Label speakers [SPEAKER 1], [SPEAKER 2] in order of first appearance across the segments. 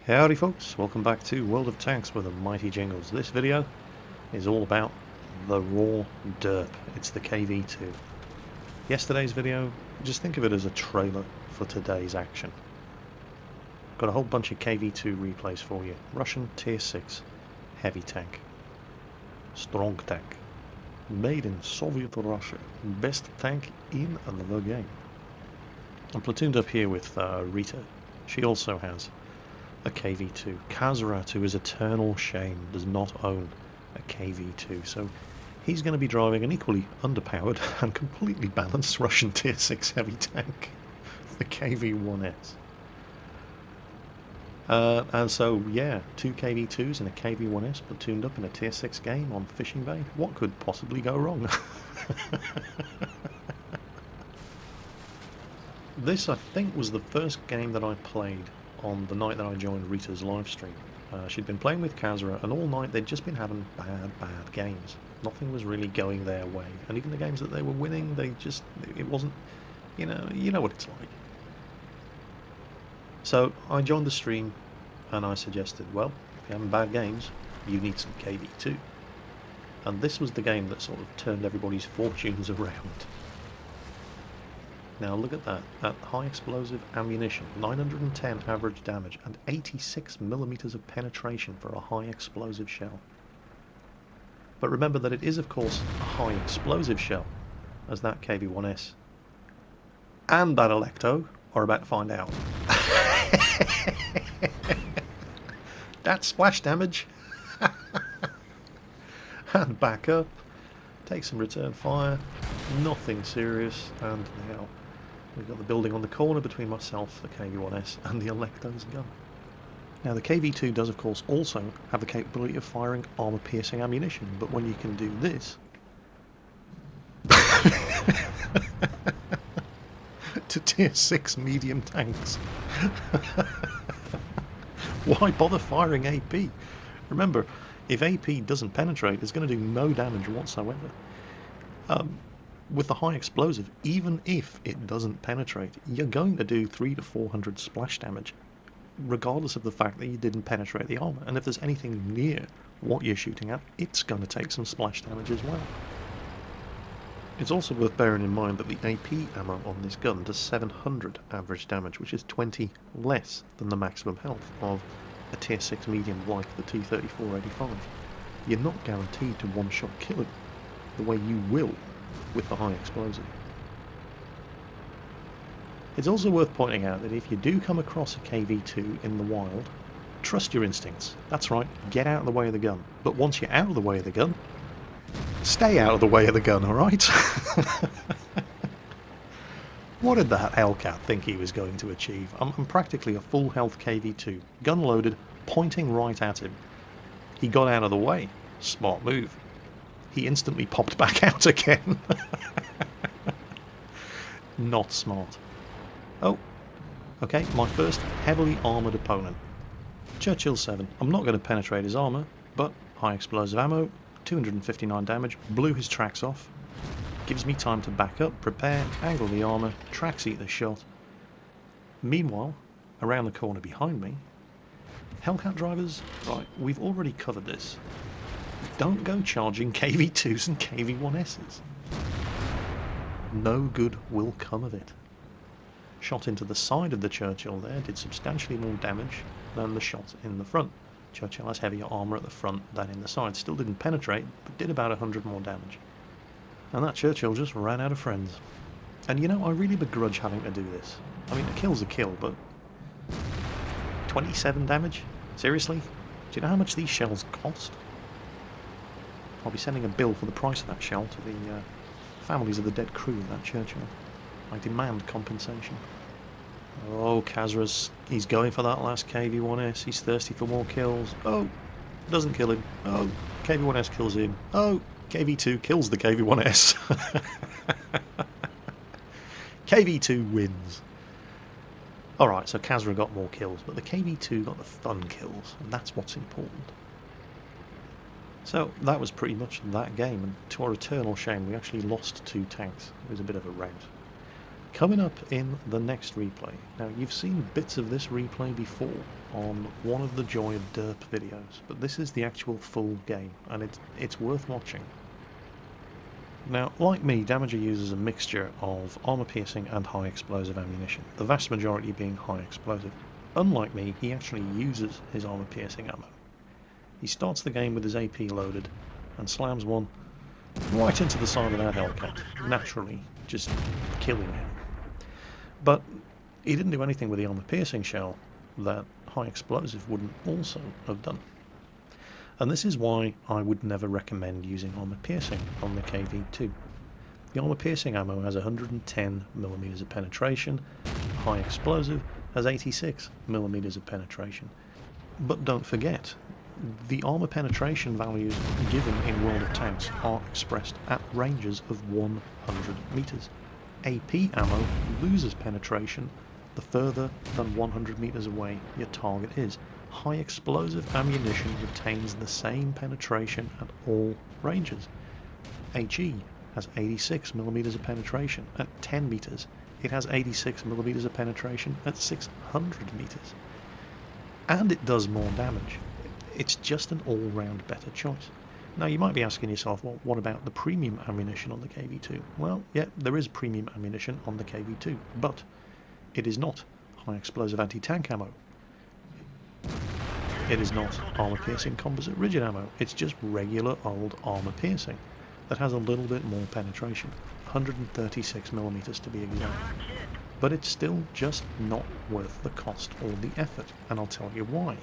[SPEAKER 1] Howdy folks, welcome back to World of Tanks with the mighty Jingles. This video is all about the raw derp. It's the KV-2. Yesterday's video, just think of it as a trailer for today's action. Got a whole bunch of KV-2 replays for you. Russian Tier 6 heavy tank. Strong tank. Made in Soviet Russia. Best tank in the game. I'm platooned up here with Rita. She also has a KV-2. Kazra, to his eternal shame, does not own a KV-2, so he's going to be driving an equally underpowered and completely balanced Russian Tier 6 heavy tank, the KV-1S. And so, yeah, two KV-2s and a KV-1S platooned up in a Tier 6 game on Fishing Bay. What could possibly go wrong? This, I think, was the first game that I played on the night that I joined Rita's live stream. She'd been playing with Kazra, and all night they'd just been having bad games. Nothing was really going their way, and even the games that they were winning, it wasn't, you know what it's like. So I joined the stream, and I suggested, well, if you're having bad games, you need some KV-2. And this was the game that sort of turned everybody's fortunes around. Now look at that high explosive ammunition, 910 average damage and 86mm of penetration for a high explosive shell. But remember that it is of course a high explosive shell, as that KV-1S and that Electo are about to find out. That splash damage and back up, take some return fire, nothing serious, and now we've got the building on the corner between myself, the KV-1S, and the Electo's gun. Now the KV-2 does of course also have the capability of firing armour-piercing ammunition, but when you can do this to Tier 6 medium tanks, why bother firing AP? Remember, if AP doesn't penetrate, it's going to do no damage whatsoever. With the high explosive, even if it doesn't penetrate, you're going to do 300 to 400 splash damage, regardless of the fact that you didn't penetrate the armour. And if there's anything near what you're shooting at, it's going to take some splash damage as well. It's also worth bearing in mind that the AP ammo on this gun does 700 average damage, which is 20 less than the maximum health of a Tier 6 medium like the T-34-85. You're not guaranteed to one-shot kill it the way you will with the high explosive. It's also worth pointing out that if you do come across a KV-2 in the wild, trust your instincts. That's right, get out of the way of the gun. But once you're out of the way of the gun, stay out of the way of the gun, alright? What did that Hellcat think he was going to achieve? I'm practically a full health KV-2, gun loaded, pointing right at him. He got out of the way. Smart move. He instantly popped back out again. Not smart. Oh, okay, my first heavily armoured opponent. Churchill 7. I'm not going to penetrate his armour, but high explosive ammo, 259 damage, blew his tracks off. Gives me time to back up, prepare, angle the armour, tracks eat the shot. Meanwhile, around the corner behind me, Hellcat drivers, right, we've already covered this. Don't go charging KV-2s and KV-1Ss. No good will come of it. Shot into the side of the Churchill there did substantially more damage than the shot in the front. Churchill has heavier armour at the front than in the side. Still didn't penetrate, but did about 100 more damage. And that Churchill just ran out of friends. And you know, I really begrudge having to do this. I mean, a kill's a kill, but 27 damage? Seriously? Do you know how much these shells cost? I'll be sending a bill for the price of that shell to the families of the dead crew of that Churchill. I demand compensation. Oh, Kazra's, he's going for that last KV-1S. He's thirsty for more kills. Oh, doesn't kill him. Oh, KV-1S kills him. Oh, KV-2 kills the KV-1S. KV-2 wins. Alright, so Kazra got more kills, but the KV-2 got the fun kills, and that's what's important. So that was pretty much that game, and to our eternal shame we actually lost 2 tanks. It was a bit of a rout. Coming up in the next replay. Now, you've seen bits of this replay before on one of the Joy of Derp videos, but this is the actual full game, and it's worth watching. Now, like me, Damager uses a mixture of armor-piercing and high-explosive ammunition, the vast majority being high-explosive. Unlike me, he actually uses his armor-piercing ammo. He starts the game with his AP loaded, and slams one right into the side of that Hellcat, naturally just killing him. But he didn't do anything with the armor-piercing shell that high-explosive wouldn't also have done. And this is why I would never recommend using armor-piercing on the KV-2. The armor-piercing ammo has 110mm of penetration, high-explosive has 86mm of penetration. But don't forget, the armor penetration values given in World of Tanks are expressed at ranges of 100 meters. AP ammo loses penetration the further than 100 meters away your target is. High explosive ammunition retains the same penetration at all ranges. HE has 86mm of penetration at 10 meters. It has 86mm of penetration at 600 meters. And it does more damage. It's just an all-round better choice. Now you might be asking yourself, well, what about the premium ammunition on the KV-2? Well, yeah, there is premium ammunition on the KV-2, but it is not high-explosive anti-tank ammo. It is not armor-piercing composite rigid ammo. It's just regular old armor-piercing that has a little bit more penetration, 136mm to be exact. But it's still just not worth the cost or the effort, and I'll tell you why.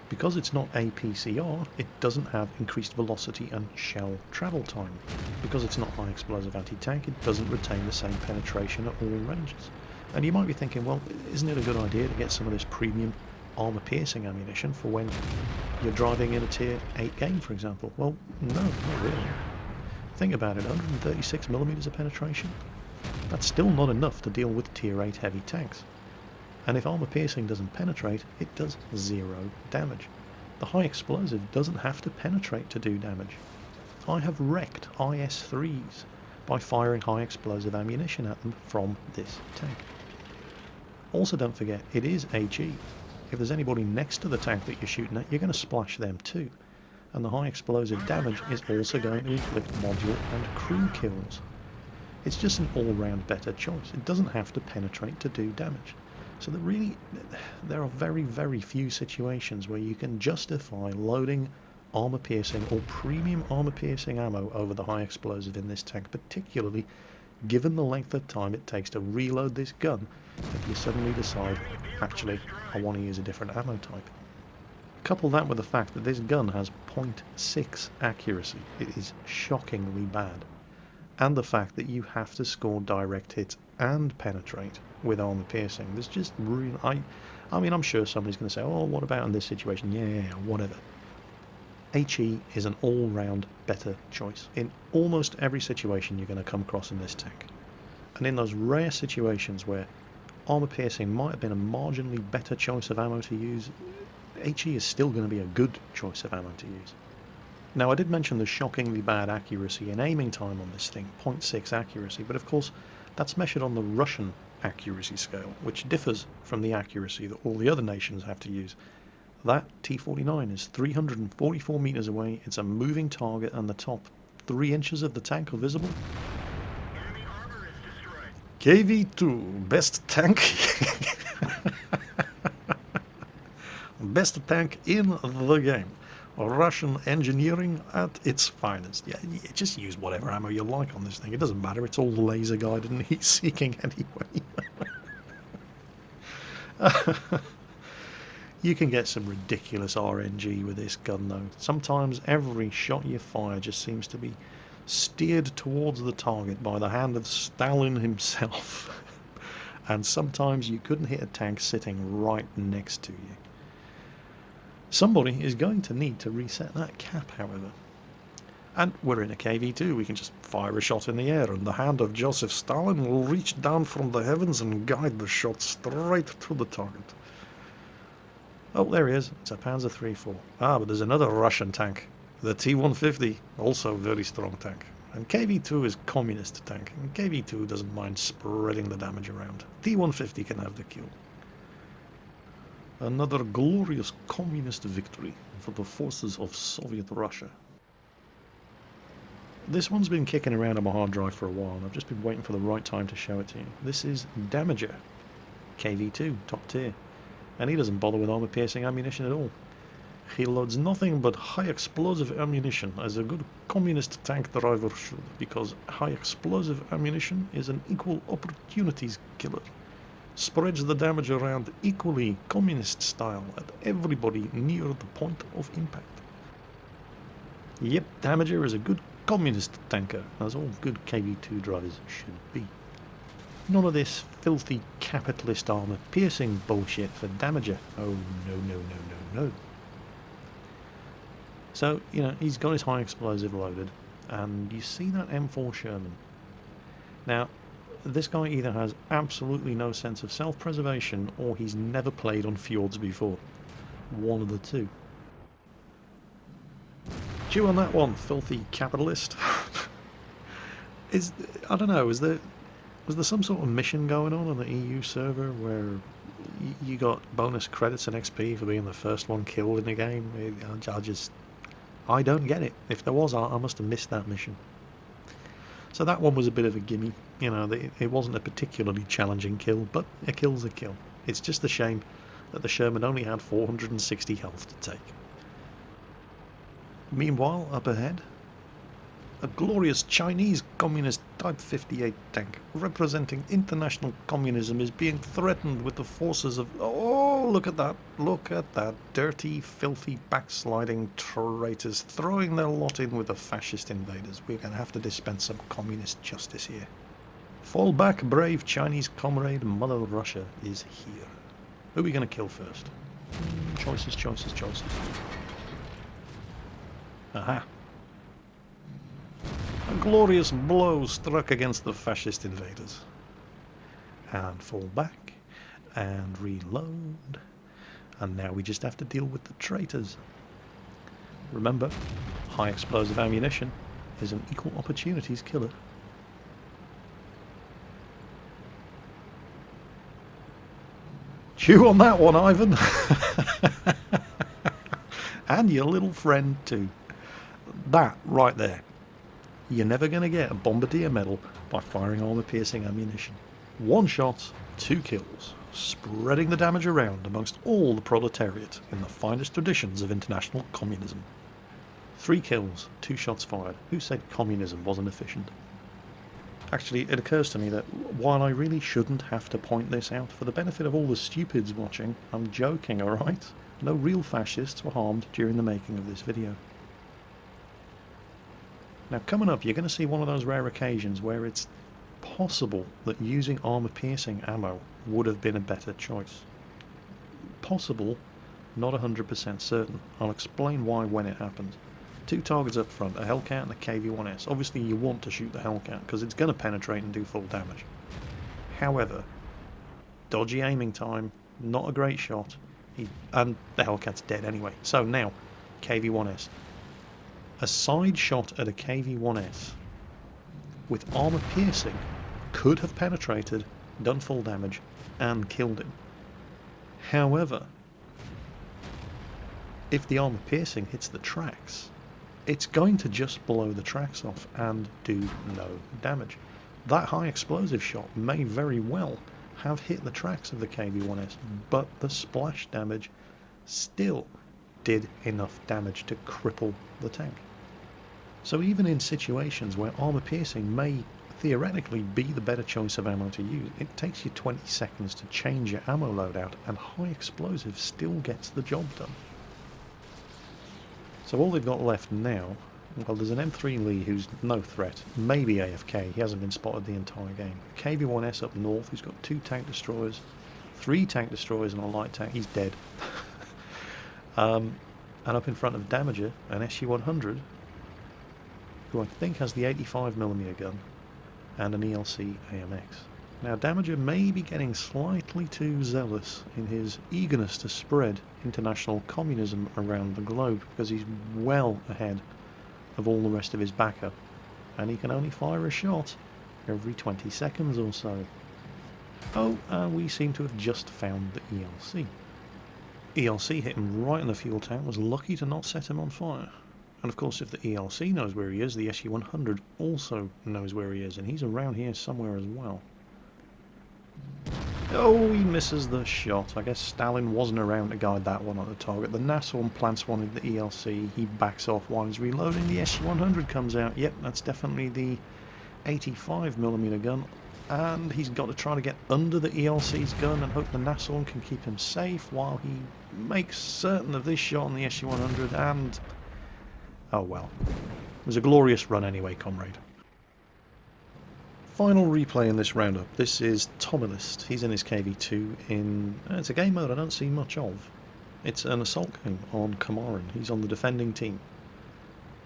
[SPEAKER 1] Because it's not APCR, it doesn't have increased velocity and shell travel time. Because it's not high explosive anti-tank, it doesn't retain the same penetration at all ranges. And you might be thinking, well, isn't it a good idea to get some of this premium armor-piercing ammunition for when you're driving in a tier 8 game, for example? Well, no, not really. Think about it, 136mm of penetration? That's still not enough to deal with tier 8 heavy tanks. And if armor-piercing doesn't penetrate, it does 0 damage. The high explosive doesn't have to penetrate to do damage. I have wrecked IS-3s by firing high explosive ammunition at them from this tank. Also don't forget, it is HE. If there's anybody next to the tank that you're shooting at, you're going to splash them too. And the high explosive damage is also going to inflict module and crew kills. It's just an all-round better choice. It doesn't have to penetrate to do damage. So there are very, very few situations where you can justify loading armor-piercing or premium armor-piercing ammo over the high explosive in this tank, particularly given the length of time it takes to reload this gun if you suddenly decide, actually, I want to use a different ammo type. Couple that with the fact that this gun has 0.6 accuracy. It is shockingly bad. And the fact that you have to score direct hits and penetrate with armor piercing. There's just really, I mean, I'm sure somebody's going to say, oh, what about in this situation? Yeah, whatever. HE is an all-round better choice. In almost every situation you're going to come across in this tank. And in those rare situations where armor piercing might have been a marginally better choice of ammo to use, HE is still going to be a good choice of ammo to use. Now, I did mention the shockingly bad accuracy and aiming time on this thing, 0.6 accuracy, but of course that's measured on the Russian accuracy scale, which differs from the accuracy that all the other nations have to use. That T-49 is 344 meters away, it's a moving target, and the top 3 inches of the tank are visible. KV-2, best tank. Best tank in the game. Russian engineering at its finest. Yeah, just use whatever ammo you like on this thing. It doesn't matter. It's all laser guided and heat seeking anyway. You can get some ridiculous RNG with this gun though. Sometimes every shot you fire just seems to be steered towards the target by the hand of Stalin himself. And sometimes you couldn't hit a tank sitting right next to you. Somebody is going to need to reset that cap, however. And we're in a KV-2, we can just fire a shot in the air, and the hand of Joseph Stalin will reach down from the heavens and guide the shot straight to the target. Oh, there he is. It's a Panzer III-4. Ah, but there's another Russian tank. The T-150, also a very strong tank. And KV-2 is communist tank, and KV-2 doesn't mind spreading the damage around. T-150 can have the kill. Another glorious communist victory for the forces of Soviet Russia. This one's been kicking around on my hard drive for a while, and I've just been waiting for the right time to show it to you. This is Damager, KV-2, top tier. And he doesn't bother with armor-piercing ammunition at all. He loads nothing but high-explosive ammunition, as a good communist tank driver should, because high-explosive ammunition is an equal opportunities killer. Spreads the damage around equally communist style at everybody near the point of impact. Yep, Damager is a good communist tanker, as all good KV-2 drivers should be. None of this filthy capitalist armor-piercing bullshit for Damager. Oh no, no, no, no, no. So, you know, he's got his high explosive loaded, and you see that M4 Sherman. Now, this guy either has absolutely no sense of self-preservation, or he's never played on fjords before. One of the two. Chew on that one, filthy capitalist. I don't know, was there some sort of mission going on the EU server where you got bonus credits and XP for being the first one killed in the game? I don't get it. If there was, I must have missed that mission. So that one was a bit of a gimme. You know, it wasn't a particularly challenging kill, but a kill's a kill. It's just a shame that the Sherman only had 460 health to take. Meanwhile, up ahead, a glorious Chinese communist Type 58 tank representing international communism is being threatened with the forces of... Oh, look at that. Look at that. Dirty, filthy, backsliding traitors throwing their lot in with the fascist invaders. We're going to have to dispense some communist justice here. Fall back, brave Chinese comrade. Mother Russia is here. Who are we going to kill first? Choices, choices, choices. Aha. A glorious blow struck against the fascist invaders. And fall back. And reload. And now we just have to deal with the traitors. Remember, high explosive ammunition is an equal opportunities killer. Chew on that one, Ivan. And your little friend too. That right there. You're never going to get a bombardier medal by firing armor-piercing ammunition. One shot, 2 kills, spreading the damage around amongst all the proletariat in the finest traditions of international communism. 3 kills, 2 shots fired. Who said communism wasn't efficient? Actually, it occurs to me that while I really shouldn't have to point this out, for the benefit of all the stupids watching, I'm joking, alright? No real fascists were harmed during the making of this video. Now coming up, you're going to see one of those rare occasions where it's possible that using armor-piercing ammo would have been a better choice. Possible, not 100% certain. I'll explain why when it happens. 2 targets up front, a Hellcat and a KV-1S. Obviously you want to shoot the Hellcat because it's going to penetrate and do full damage. However, dodgy aiming time, not a great shot, and the Hellcat's dead anyway. So now, KV-1S. A side shot at a KV-1S with armor piercing could have penetrated, done full damage, and killed him. However, if the armor piercing hits the tracks, it's going to just blow the tracks off and do no damage. That high explosive shot may very well have hit the tracks of the KV-1S, but the splash damage still did enough damage to cripple the tank. So even in situations where armor piercing may theoretically be the better choice of ammo to use, it takes you 20 seconds to change your ammo loadout, and high explosive still gets the job done. So all they've got left now, well, there's an M3 Lee who's no threat, maybe AFK, he hasn't been spotted the entire game. KV-1S up north, who's got 2 tank destroyers, 3 tank destroyers and a light tank, he's dead. And up in front of Damager, an SU-100, who I think has the 85mm gun, and an ELC AMX. Now Damager may be getting slightly too zealous in his eagerness to spread international communism around the globe, because he's well ahead of all the rest of his backup. and he can only fire a shot every 20 seconds or so. Oh, and we seem to have just found the ELC. ELC hit him right in the fuel tank, was lucky to not set him on fire. And of course, if the ELC knows where he is, the SU-100 also knows where he is, and he's around here somewhere as well. Oh, he misses the shot. I guess Stalin wasn't around to guide that one on the target. The Nashorn plants one in the ELC. He backs off while he's reloading. The SU-100 comes out. Yep, that's definitely the 85mm gun. And he's got to try to get under the ELC's gun and hope the Nashorn can keep him safe while he makes certain of this shot on the SU-100 and... oh well. It was a glorious run anyway, comrade. Final replay in this roundup. This is Tomilist. He's in his KV-2 in... it's a game mode I don't see much of. It's an assault game on Komarin. He's on the defending team.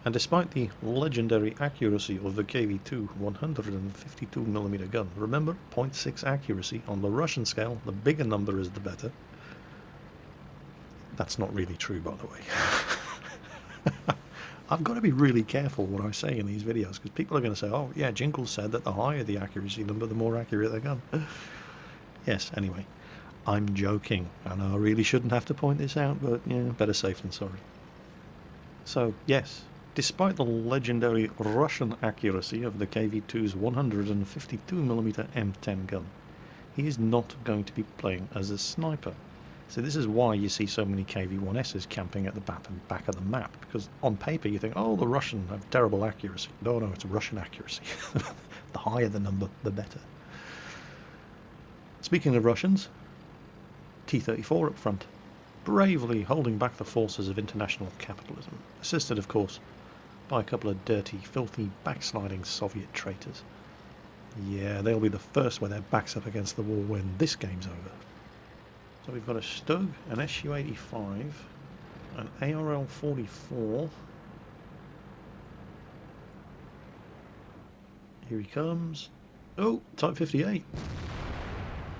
[SPEAKER 1] And despite the legendary accuracy of the KV-2 152mm gun, remember, 0.6 accuracy on the Russian scale, the bigger number is the better. That's not really true, by the way. I've got to be really careful what I say in these videos, because people are going to say, oh yeah, Jingles said that the higher the accuracy number, the more accurate the gun. Yes, anyway, I'm joking, and I really shouldn't have to point this out, but yeah, better safe than sorry. So, yes, despite the legendary Russian accuracy of the KV-2's 152mm M10 gun, he is not going to be playing as a sniper. So this is why you see so many KV-1Ss camping at the back of the map, because on paper you think, oh, the Russian have terrible accuracy. No, it's Russian accuracy. The higher the number, the better. Speaking of Russians, T-34 up front, bravely holding back the forces of international capitalism, assisted, of course, by a couple of dirty, filthy, backsliding Soviet traitors. Yeah, they'll be the first with their backs up against the wall when this game's over. So we've got a Stug, an SU-85, an ARL-44. Here he comes. Oh, Type 58.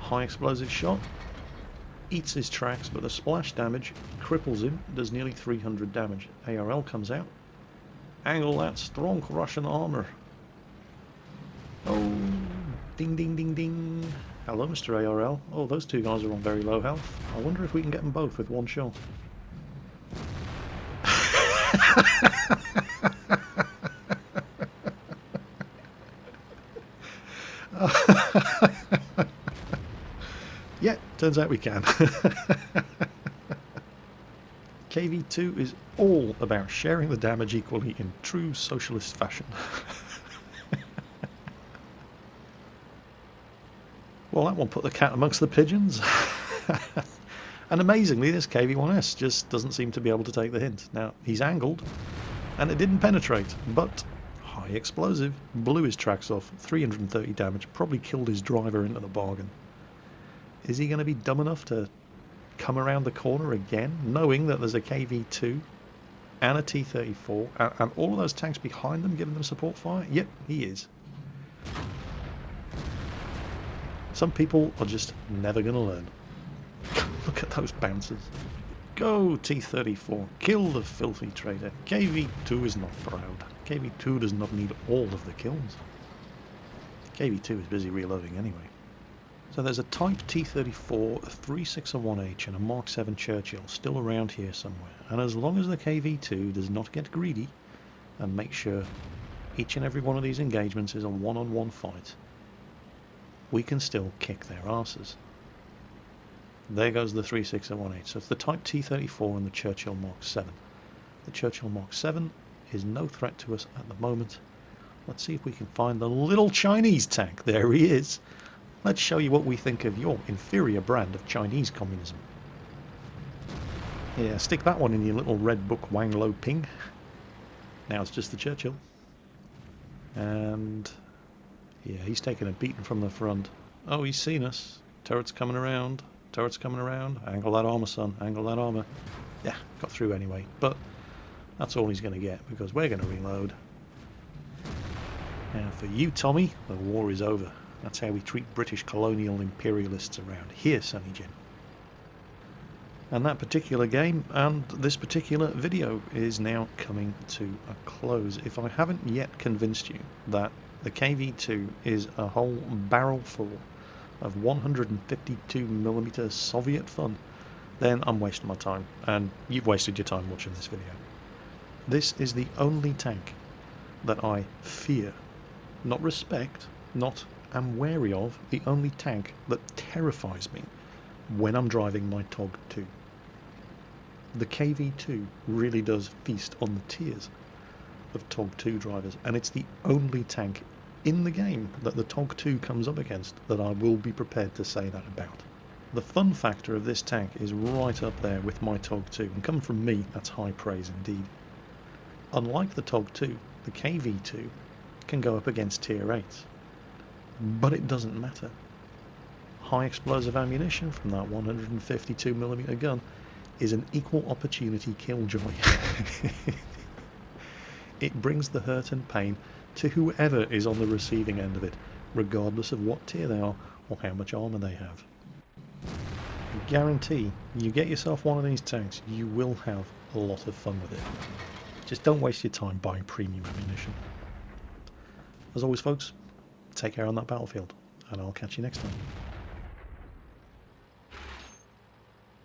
[SPEAKER 1] High explosive shot. Eats his tracks, but the splash damage cripples him, does nearly 300 damage. ARL comes out. Angle that strong Russian armor. Oh, ding ding ding ding. Hello, Mr. ARL. Oh, those two guys are on very low health. I wonder if we can get them both with one shot. Yeah, turns out we can. KV-2 is all about sharing the damage equally in true socialist fashion. Well, that one put the cat amongst the pigeons. And amazingly, this KV-1S just doesn't seem to be able to take the hint. Now, he's angled, and it didn't penetrate, but high explosive, blew his tracks off, 330 damage, probably killed his driver into the bargain. Is he going to be dumb enough to come around the corner again, knowing that there's a KV-2 and a T-34, and all of those tanks behind them giving them support fire? Yep, he is. Some people are just never going to learn. Look at those bouncers. Go T-34, kill the filthy traitor. KV-2 is not proud. KV-2 does not need all of the kills. KV-2 is busy reloading anyway. So there's a Type T-34, a 361H and a Mark 7 Churchill still around here somewhere. And as long as the KV-2 does not get greedy and make sure each and every one of these engagements is a one-on-one fight, we can still kick their asses. There goes the 361H. So it's the Type T-34 and the Churchill Mark 7. The Churchill Mark 7 is no threat to us at the moment. Let's see if we can find the little Chinese tank. There he is. Let's show you what we think of your inferior brand of Chinese communism. Yeah, stick that one in your little red book, Wang Lo Ping. Now it's just the Churchill. And yeah, he's taking a beating from the front. Oh, he's seen us. Turret's coming around. Turret's coming around. Angle that armor, son. Angle that armor. Yeah, got through anyway. But that's all he's going to get, because we're going to reload. Now for you, Tommy, the war is over. That's how we treat British colonial imperialists around here, Sonny Jim. And that particular game and this particular video is now coming to a close. If I haven't yet convinced you that the KV-2 is a whole barrel full of 152mm Soviet fun, then I'm wasting my time, and you've wasted your time watching this video. This is the only tank that I fear, not respect, not am wary of, the only tank that terrifies me when I'm driving my TOG-2. The KV-2 really does feast on the tears of TOG-2 drivers, and it's the only tank in the game that the TOG-2 comes up against that I will be prepared to say that about. The fun factor of this tank is right up there with my TOG-2, and coming from me, that's high praise indeed. Unlike the TOG-2, the KV-2 can go up against tier 8s, but it doesn't matter. High explosive ammunition from that 152mm gun is an equal opportunity killjoy. It brings the hurt and pain to whoever is on the receiving end of it, regardless of what tier they are or how much armour they have. I guarantee you get yourself one of these tanks, you will have a lot of fun with it. Just don't waste your time buying premium ammunition. As always folks, take care on that battlefield, and I'll catch you next time.